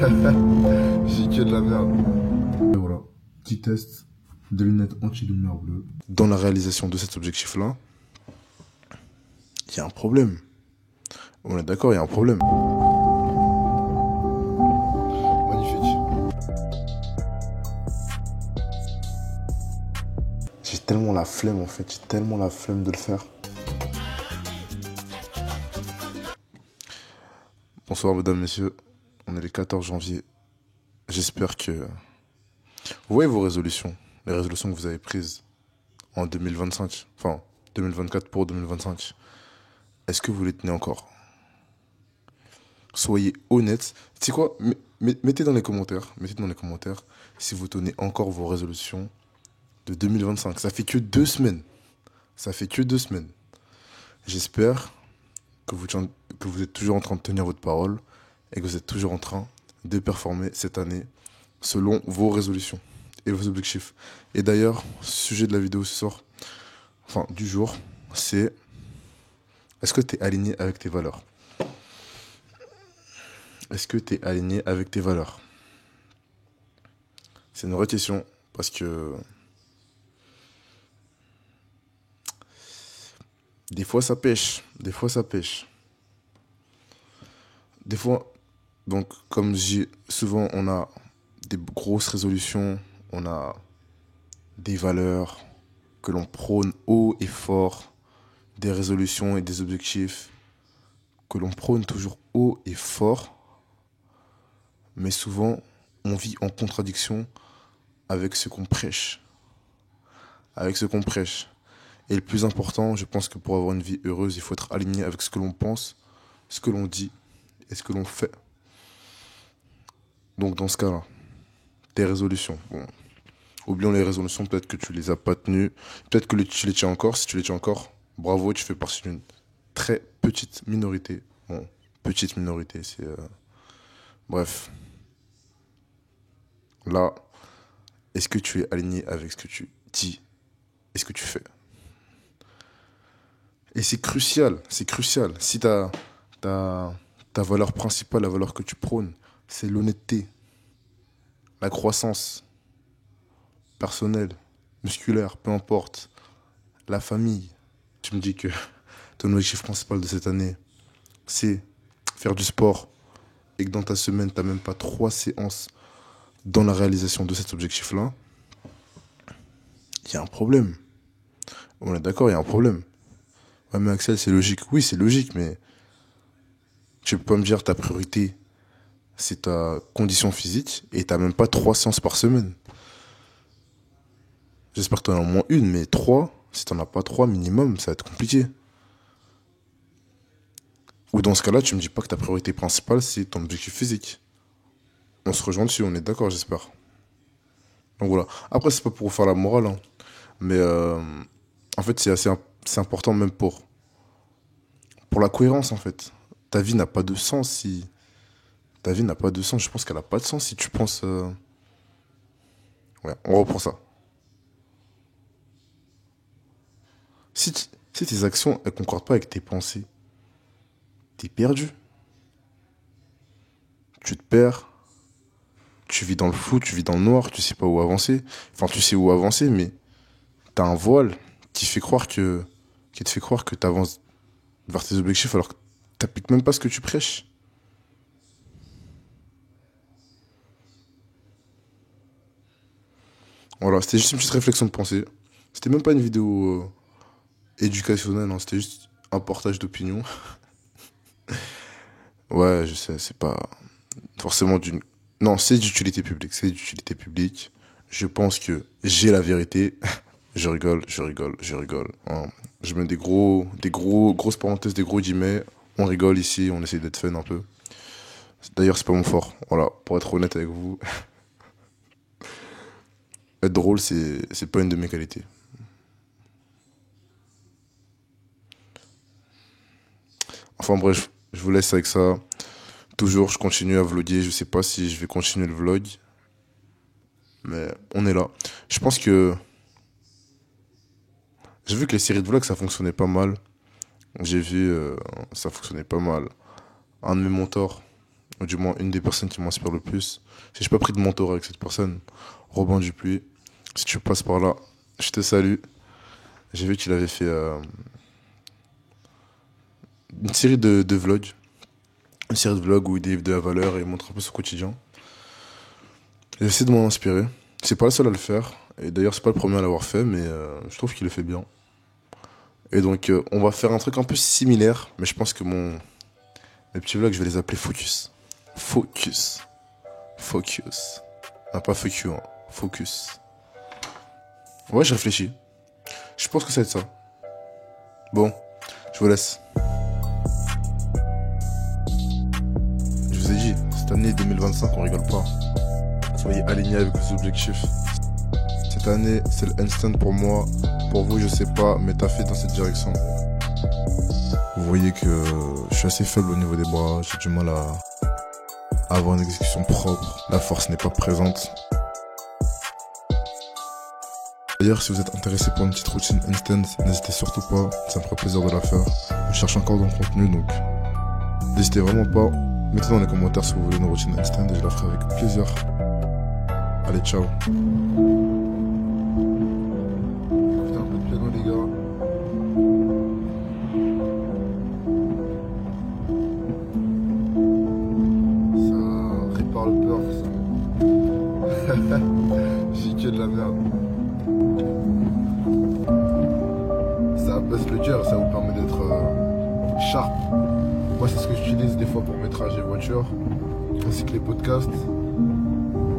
J'ai que de la merde. Et voilà, petit test de lunettes anti-lumière bleue. Dans la réalisation de cet objectif-là, il y a un problème. On est d'accord, il y a un problème. Magnifique. J'ai tellement la flemme en fait, j'ai tellement la flemme de le faire. Bonsoir mesdames, messieurs, on est le 14 janvier. J'espère que vous voyez vos résolutions, les résolutions que vous avez prises en 2025, enfin 2024 pour 2025. Est-ce que vous les tenez encore? Soyez honnêtes. Tu sais quoi? Mettez dans les commentaires, si vous tenez encore vos résolutions de 2025. Ça fait que 2 semaines. Ça fait que 2 semaines. J'espère que vous êtes toujours en train de tenir votre parole et que vous êtes toujours en train de performer cette année selon vos résolutions et vos objectifs. Et d'ailleurs, sujet de la vidéo ce soir, enfin du jour, c'est: est-ce que tu es aligné avec tes valeurs? Est-ce que tu es aligné avec tes valeurs? C'est une vraie question parce que des fois ça pêche, des fois ça pêche. Des fois, donc comme j'ai souvent, on a des grosses résolutions, on a des valeurs que l'on prône haut et fort, des résolutions et des objectifs que l'on prône toujours haut et fort, mais souvent on vit en contradiction avec ce qu'on prêche. Avec ce qu'on prêche. Et le plus important, je pense que pour avoir une vie heureuse, il faut être aligné avec ce que l'on pense, ce que l'on dit et ce que l'on fait. Donc dans ce cas-là, tes résolutions. Bon, oublions les résolutions, peut-être que tu les as pas tenues, peut-être que tu les tiens encore. Si tu les tiens encore, bravo, tu fais partie d'une très petite minorité. Bon, petite minorité, c'est... Bref. Là, est-ce que tu es aligné avec ce que tu dis et ce que tu fais? Et c'est crucial, c'est crucial. Si ta valeur principale, la valeur que tu prônes, c'est l'honnêteté, la croissance personnelle, musculaire, peu importe, la famille. Tu me dis que ton objectif principal de cette année, c'est faire du sport et que dans ta semaine, tu n'as même pas 3 séances dans la réalisation de cet objectif-là, il y a un problème. On est d'accord, il y a un problème. Ouais, mais Axel, c'est logique. Oui, c'est logique, mais tu peux pas me dire ta priorité, c'est ta condition physique et t'as même pas 3 séances par semaine. J'espère que t'en as au moins une, mais 3, si t'en as pas 3 minimum, ça va être compliqué. Ou dans ce cas-là, tu me dis pas que ta priorité principale, c'est ton objectif physique. On se rejoint dessus, on est d'accord, j'espère. Donc voilà. Après, c'est pas pour vous faire la morale, hein, mais en fait, c'est important même pour la cohérence, en fait. Ta vie n'a pas de sens si... Ta vie n'a pas de sens, je pense qu'elle n'a pas de sens si tu penses... Ouais, on reprend ça. Si tes actions ne concordent pas avec tes pensées, t'es perdu. Tu te perds, tu vis dans le flou, tu vis dans le noir, tu sais pas où avancer. Enfin, tu sais où avancer, mais t'as un voile qui te fait croire que t'avances vers tes objectifs alors que t'appliques même pas ce que tu prêches. Voilà, c'était juste une petite réflexion de pensée. C'était même pas une vidéo éducationnelle, hein, c'était juste un portage d'opinion. Ouais, je sais, c'est pas forcément d'une... Non, c'est d'utilité publique, c'est d'utilité publique. Je pense que j'ai la vérité. Je rigole, je rigole, je rigole, hein. Je mets grosses parenthèses, des gros guillemets. On rigole ici, on essaie d'être fun un peu. D'ailleurs, c'est pas mon fort. Voilà, pour être honnête avec vous, être drôle, c'est pas une de mes qualités. Enfin bref, je vous laisse avec ça. Toujours, je continue à vlogger. Je sais pas si je vais continuer le vlog, mais on est là. Je pense que j'ai vu que les séries de vlogs, ça fonctionnait pas mal. J'ai vu, ça fonctionnait pas mal. Un de mes mentors, ou du moins une des personnes qui m'inspire le plus. Si j'ai pas pris de mentor avec cette personne, Robin Dupuis, si tu passes par là, je te salue. J'ai vu qu'il avait fait une série de vlogs. Une série de vlogs où il délivre de la valeur et il montre un peu son quotidien. J'essaie de m'en inspirer. C'est pas le seul à le faire. Et d'ailleurs, c'est pas le premier à l'avoir fait, mais je trouve qu'il le fait bien. Et donc, on va faire un truc un peu similaire, mais je pense que mes petits vlogs, je vais les appeler Focus. Focus. Focus. Ah, pas fuck you, hein. Focus. Ouais, je réfléchis. Je pense que ça va être ça. Bon, je vous laisse. Je vous ai dit, cette année 2025, on rigole pas. Soyez alignés avec vos objectifs. Cette année, c'est le handstand pour moi. Pour vous, je sais pas, mais taffez dans cette direction. Vous voyez que je suis assez faible au niveau des bras. J'ai du mal à avoir une exécution propre. La force n'est pas présente. D'ailleurs, si vous êtes intéressé pour une petite routine handstand, n'hésitez surtout pas. Ça me fera plaisir de la faire. Je cherche encore dans le contenu, donc n'hésitez vraiment pas. Mettez dans les commentaires si vous voulez une routine handstand et je la ferai avec plaisir. Allez, ciao. J'ai que de la merde. Ça apaise le cœur, ça vous permet d'être sharp. Moi, c'est ce que j'utilise des fois pour métrage et voiture, ainsi que les podcasts.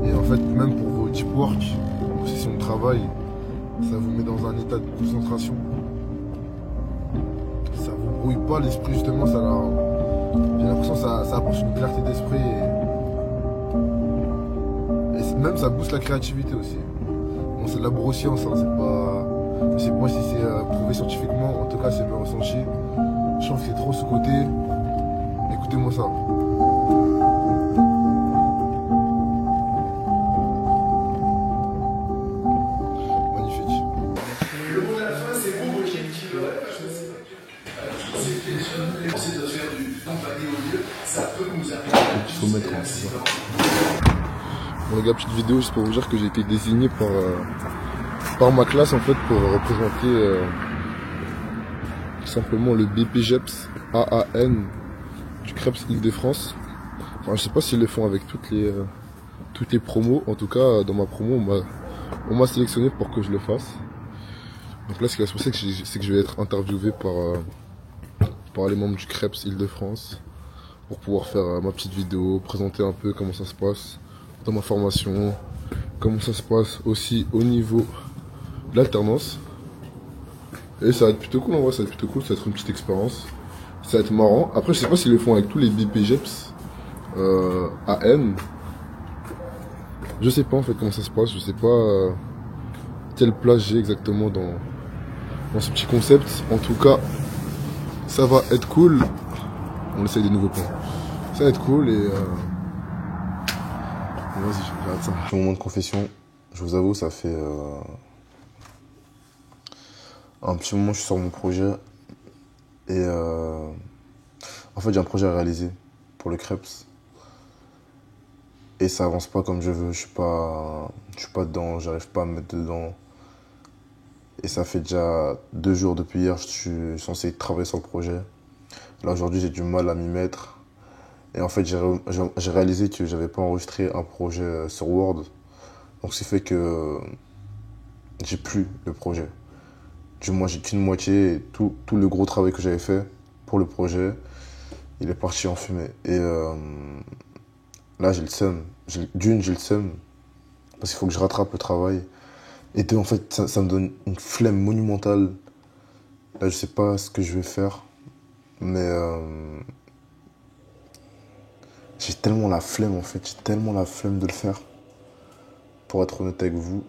Et en fait, même pour vos deep work, vos sessions de travail, ça vous met dans un état de concentration. Ça vous brouille pas l'esprit, justement. J'ai l'impression que ça apporte une clarté d'esprit. Même ça booste la créativité aussi. Bon, c'est de la neuroscience, hein, c'est pas. Je sais pas si c'est prouvé scientifiquement, en tout cas c'est le ressenti. Je trouve que c'est trop sous-côté. Écoutez-moi ça. Magnifique. Le mot de la fin, c'est bon, ok. C'est de faire du compagnie au lieu, ça peut nous amener. Il faut mettre en ça. Bon les gars, petite vidéo juste pour vous dire que j'ai été désigné par ma classe en fait pour représenter tout simplement le BPGEPS AAN du CREPS Île-de-France. Enfin, je sais pas s'ils le font avec toutes les promos. En tout cas, dans ma promo, on m'a sélectionné pour que je le fasse. Donc là, ce qui va se passer, c'est que je vais être interviewé par les membres du CREPS Île-de-France pour pouvoir faire ma petite vidéo, présenter un peu comment ça se passe dans ma formation, comment ça se passe aussi au niveau de l'alternance. Et ça va être plutôt cool en vrai, ça va être plutôt cool, ça va être une petite expérience. Ça va être marrant. Après, je sais pas s'ils le font avec tous les BPGEPS AN. Je sais pas en fait comment ça se passe, je sais pas quelle place j'ai exactement dans ce petit concept. En tout cas, ça va être cool. On essaye des nouveaux points. Ça va être cool et vas-y, j'arrête ça. Moment de confession, je vous avoue, ça fait un petit moment que je suis sur mon projet. Et en fait, j'ai un projet à réaliser pour le CREPS. Et ça avance pas comme je veux, je suis pas dedans, j'arrive pas à me mettre dedans. Et ça fait déjà 2 jours depuis hier, je suis censé travailler sur le projet. Là, aujourd'hui, j'ai du mal à m'y mettre. Et en fait, j'ai réalisé que j'avais pas enregistré un projet sur Word. Donc, ce qui fait que j'ai plus le projet. Du moins, j'ai qu'une moitié. Et tout le gros travail que j'avais fait pour le projet, il est parti en fumée. Et là, j'ai le seum. J'ai le seum. Parce qu'il faut que je rattrape le travail. Et deux, en fait, ça me donne une flemme monumentale. Là, je sais pas ce que je vais faire. Mais j'ai tellement la flemme en fait, j'ai tellement la flemme de le faire. Pour être honnête avec vous.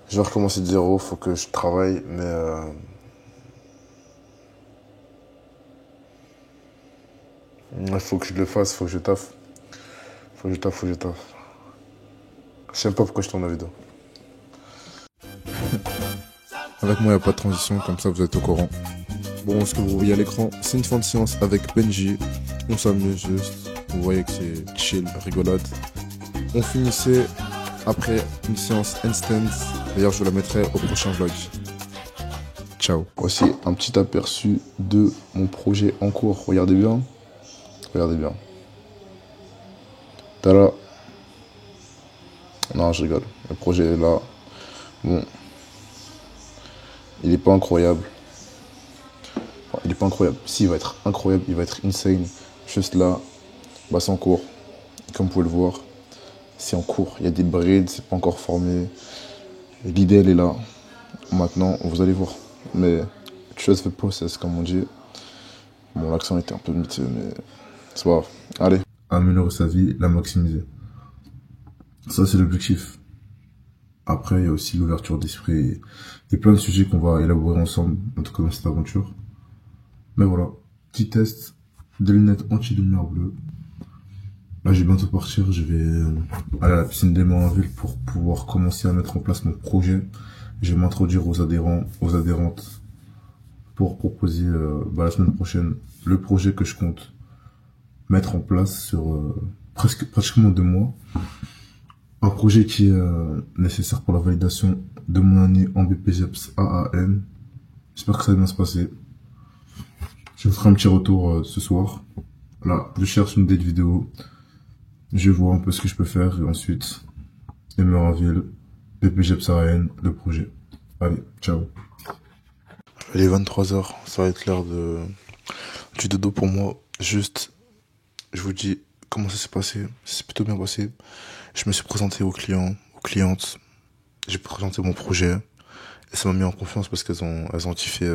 Je vais recommencer de zéro, faut que je travaille, mais il faut que je le fasse, faut que je taffe. Faut que je taffe. Je sais même pas pourquoi je tourne la vidéo. Avec moi, il n'y a pas de transition, comme ça vous êtes au courant. Bon, ce que vous voyez à l'écran, c'est une fin de séance avec Benji. On s'amuse juste. Vous voyez que c'est chill, rigolade. On finissait après une séance instant. D'ailleurs, je vous la mettrai au prochain vlog. Ciao. Voici un petit aperçu de mon projet en cours. Regardez bien. Regardez bien. Tada. Non, je rigole. Le projet est là. Bon. Il est pas incroyable. Enfin, il est pas incroyable. Si, il va être incroyable. Il va être insane. Juste là. Bah, c'est en cours. Comme vous pouvez le voir. C'est en cours. Il y a des brides. C'est pas encore formé. L'idée, elle est là. Maintenant, vous allez voir. Mais, trust the process, comme on dit. Bon, l'accent était un peu miteux, mais c'est pas grave. Allez. Améliorer sa vie, la maximiser. Ça, c'est l'objectif. Après, il y a aussi l'ouverture d'esprit et plein de sujets qu'on va élaborer ensemble, en tout cas dans cette aventure. Mais voilà, petit test des lunettes anti-lumière bleue. Là, je vais bientôt partir, je vais aller à la piscine des Mains en ville pour pouvoir commencer à mettre en place mon projet. Je vais m'introduire aux adhérents, aux adhérentes pour proposer la semaine prochaine le projet que je compte mettre en place sur pratiquement 2 mois. Un projet qui est nécessaire pour la validation de mon année en BPGEPS AAN. J'espère que ça va bien se passer. Je vous ferai un petit retour ce soir. Là, je cherche une idée de vidéo. Je vois un peu ce que je peux faire et ensuite, Emeranville, BPGEPS AAN, le projet. Allez, ciao. Il est 23h, ça va être l'heure du dodo pour moi. Juste, je vous dis comment ça s'est passé. C'est plutôt bien passé. Je me suis présenté aux clients, aux clientes. J'ai présenté mon projet. Et ça m'a mis en confiance parce qu'elles ont kiffé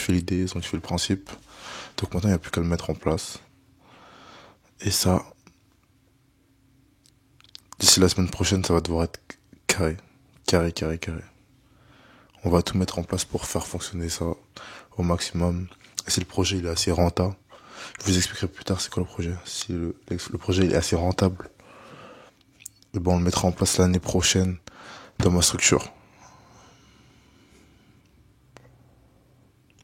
l'idée, elles ont kiffé le principe. Donc maintenant, il n'y a plus qu'à le mettre en place. Et ça, d'ici la semaine prochaine, ça va devoir être carré. Carré. On va tout mettre en place pour faire fonctionner ça au maximum. Et si le projet il est assez rentable, je vous expliquerai plus tard c'est quoi le projet. Si le projet il est assez rentable, et bon, on le mettra en place l'année prochaine dans ma structure.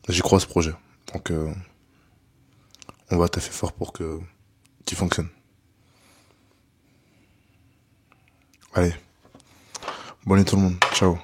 J'y crois à ce projet. Donc, on va taffer fort pour qu'il fonctionne. Allez. Bonne nuit tout le monde. Ciao.